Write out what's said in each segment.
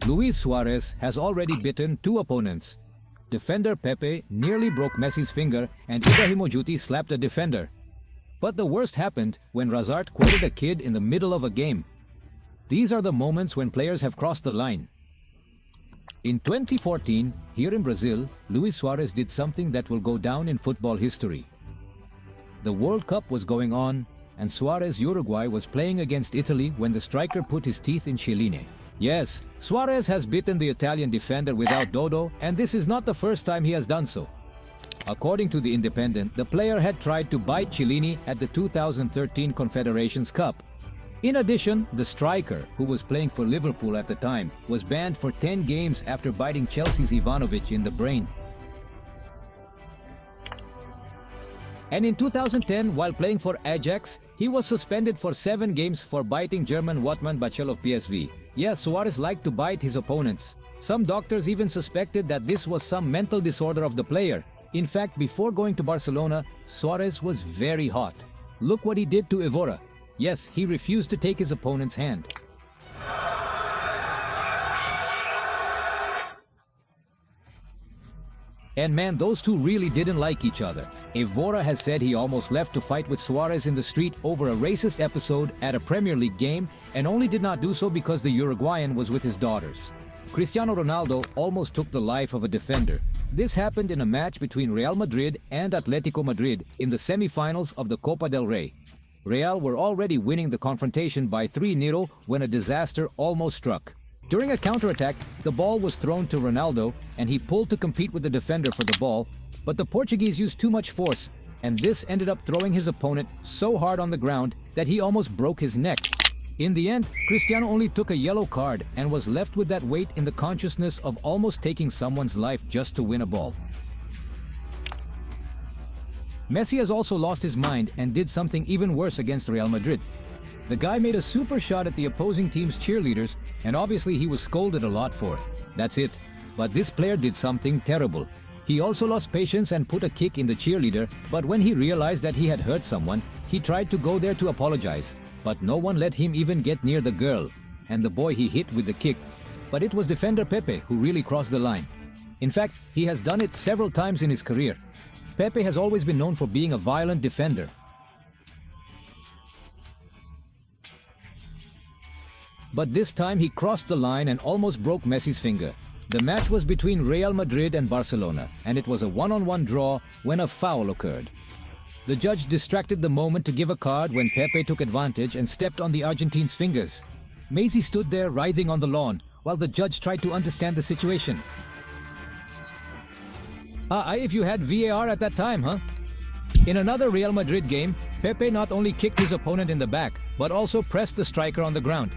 Luis Suarez has already bitten two opponents. Defender Pepe nearly broke Messi's finger and Ibrahimovic slapped a defender. But the worst happened when Razard quoted a kid in the middle of a game. These are the moments when players have crossed the line. In 2014, here in Brazil, Luis Suarez did something that will go down in football history. The World Cup was going on, and Suarez Uruguay was playing against Italy when the striker put his teeth in Chiellini. Yes, Suarez has bitten the Italian defender without Dodo, and this is not the first time he has done so. According to The Independent, the player had tried to bite Chiellini at the 2013 Confederations Cup. In addition, the striker, who was playing for Liverpool at the time, was banned for 10 games after biting Chelsea's Ivanovic in the brain. And in 2010, while playing for Ajax, he was suspended for 7 games for biting German Woutman Bachel of PSV. Yes, Suarez liked to bite his opponents. Some doctors even suspected that this was some mental disorder of the player. In fact, before going to Barcelona, Suarez was very hot. Look what he did to Evora. Yes, he refused to take his opponent's hand. And man, those two really didn't like each other. Evora has said he almost left to fight with Suarez in the street over a racist episode at a Premier League game and only did not do so because the Uruguayan was with his daughters. Cristiano Ronaldo almost took the life of a defender. This happened in a match between Real Madrid and Atletico Madrid in the semi-finals of the Copa del Rey. Real were already winning the confrontation by 3-0 when a disaster almost struck. During a counterattack, the ball was thrown to Ronaldo and he pulled to compete with the defender for the ball, but the Portuguese used too much force and this ended up throwing his opponent so hard on the ground that he almost broke his neck. In the end, Cristiano only took a yellow card and was left with that weight in the consciousness of almost taking someone's life just to win a ball. Messi has also lost his mind and did something even worse against Real Madrid. The guy made a super shot at the opposing team's cheerleaders and obviously he was scolded a lot for it. That's it. But this player did something terrible. He also lost patience and put a kick in the cheerleader, but when he realized that he had hurt someone, he tried to go there to apologize. But no one let him even get near the girl and the boy he hit with the kick. But it was defender Pepe who really crossed the line. In fact, he has done it several times in his career. Pepe has always been known for being a violent defender. But this time he crossed the line and almost broke Messi's finger. The match was between Real Madrid and Barcelona, and it was a one-on-one draw when a foul occurred. The judge distracted the moment to give a card when Pepe took advantage and stepped on the Argentine's fingers. Messi stood there writhing on the lawn while the judge tried to understand the situation. If you had VAR at that time, huh? In another Real Madrid game, Pepe not only kicked his opponent in the back, but also pressed the striker on the ground.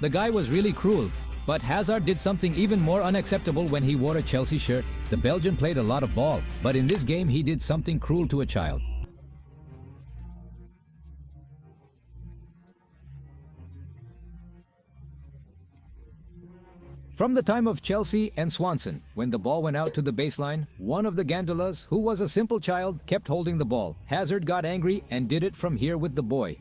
The guy was really cruel, but Hazard did something even more unacceptable when he wore a Chelsea shirt. The Belgian played a lot of ball, but in this game he did something cruel to a child. From the time of Chelsea and Swanson, when the ball went out to the baseline, one of the Gandolas, who was a simple child, kept holding the ball. Hazard got angry and did it from here with the boy.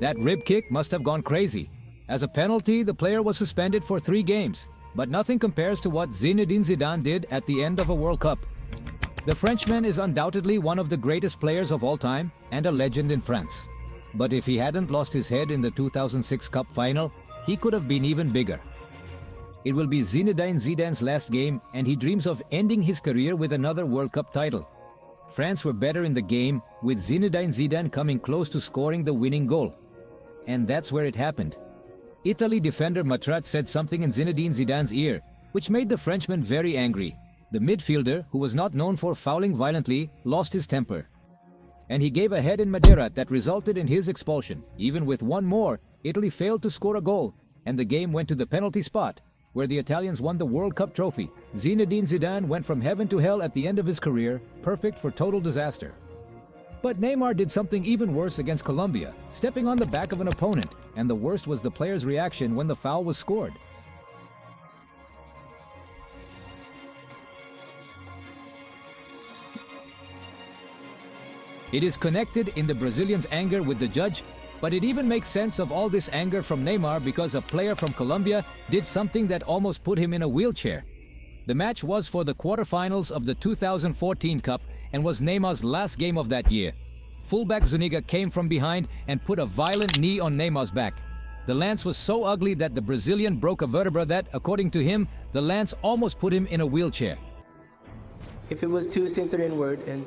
That rib kick must have gone crazy. As a penalty, the player was suspended for 3 games. But nothing compares to what Zinedine Zidane did at the end of a World Cup. The Frenchman is undoubtedly one of the greatest players of all time and a legend in France. But if he hadn't lost his head in the 2006 Cup final, he could have been even bigger. It will be Zinedine Zidane's last game and he dreams of ending his career with another World Cup title. France were better in the game, with Zinedine Zidane coming close to scoring the winning goal. And that's where it happened. Italy defender Matrat said something in Zinedine Zidane's ear, which made the Frenchman very angry. The midfielder, who was not known for fouling violently, lost his temper. And he gave a head in Madeira that resulted in his expulsion. Even with one more, Italy failed to score a goal, and the game went to the penalty spot, where the Italians won the World Cup trophy. Zinedine Zidane went from heaven to hell at the end of his career, perfect for total disaster. But Neymar did something even worse against Colombia, stepping on the back of an opponent, and the worst was the player's reaction when the foul was scored. It is connected in the Brazilians' anger with the judge, but it even makes sense of all this anger from Neymar because a player from Colombia did something that almost put him in a wheelchair. The match was for the quarterfinals of the 2014 Cup and was Neymar's last game of that year. Fullback Zuniga came from behind and put a violent knee on Neymar's back. The lance was so ugly that the Brazilian broke a vertebra that, according to him, the lance almost put him in a wheelchair. If it was too center inward, and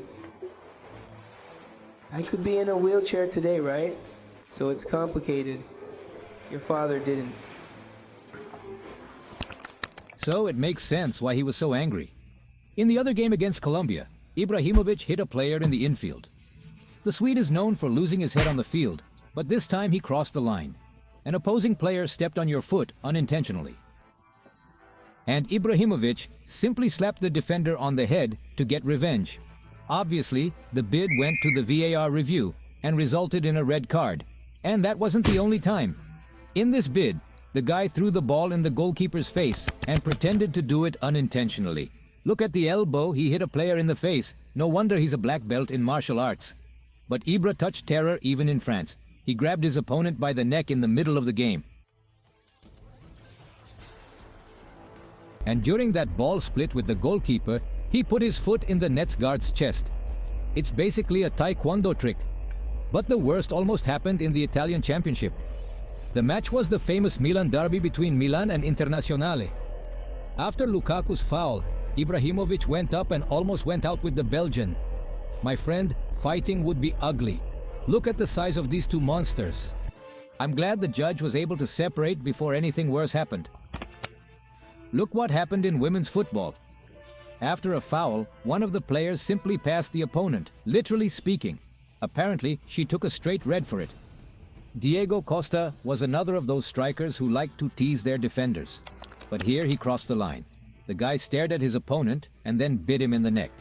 I could be in a wheelchair today, right? So it's complicated. Your father didn't. So it makes sense why he was so angry. In the other game against Colombia, Ibrahimovic hit a player in the infield. The Swede is known for losing his head on the field, but this time he crossed the line. An opposing player stepped on your foot unintentionally. And Ibrahimovic simply slapped the defender on the head to get revenge. Obviously, the bid went to the VAR review and resulted in a red card. And that wasn't the only time. In this bid, the guy threw the ball in the goalkeeper's face and pretended to do it unintentionally. Look at the elbow he hit a player in the face. No wonder he's a black belt in martial arts. But Ibra touched terror even in France. He grabbed his opponent by the neck in the middle of the game. And during that ball split with the goalkeeper, he put his foot in the net's guard's chest. It's basically a taekwondo trick. But the worst almost happened in the Italian Championship. The match was the famous Milan derby between Milan and Internazionale. After Lukaku's foul, Ibrahimovic went up and almost went out with the Belgian. My friend, fighting would be ugly. Look at the size of these two monsters. I'm glad the judge was able to separate before anything worse happened. Look what happened in women's football. After a foul, one of the players simply passed the opponent, literally speaking. Apparently, she took a straight red for it. Diego Costa was another of those strikers who liked to tease their defenders. But here he crossed the line. The guy stared at his opponent and then bit him in the neck.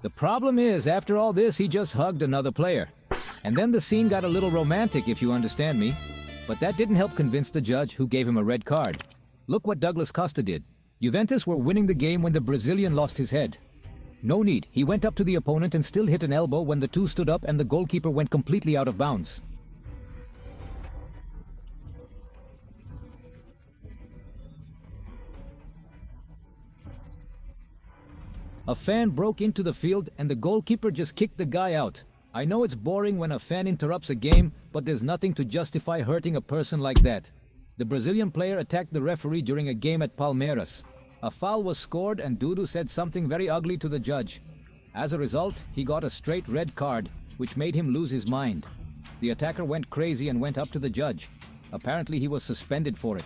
The problem is, after all this, he just hugged another player. And then the scene got a little romantic, if you understand me. But that didn't help convince the judge, who gave him a red card. Look what Douglas Costa did. Juventus were winning the game when the Brazilian lost his head. No need. He went up to the opponent and still hit an elbow when the two stood up and the goalkeeper went completely out of bounds. A fan broke into the field and the goalkeeper just kicked the guy out. I know it's boring when a fan interrupts a game, but there's nothing to justify hurting a person like that. The Brazilian player attacked the referee during a game at Palyerrs. A foul was scored and Dudu said something very ugly to the judge. As a result, he got a straight red card, which made him lose his mind. The attacker went crazy and went up to the judge. Apparently he was suspended for it.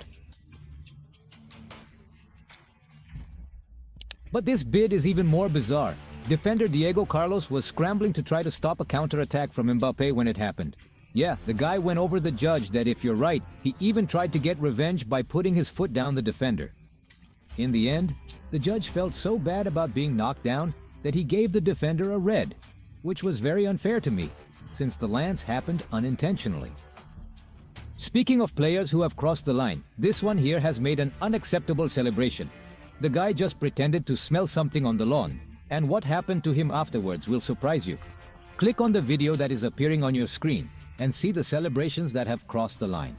But this bid is even more bizarre. Defender Diego Carlos was scrambling to try to stop a counter-attack from Mbappe when it happened. Yeah, the guy went over the judge that if you're right, he even tried to get revenge by putting his foot down the defender. In the end, the judge felt so bad about being knocked down that he gave the defender a red, which was very unfair to me, since the lance happened unintentionally. Speaking of players who have crossed the line, this one here has made an unacceptable celebration. The guy just pretended to smell something on the lawn, and what happened to him afterwards will surprise you. Click on the video that is appearing on your screen and see the celebrations that have crossed the line.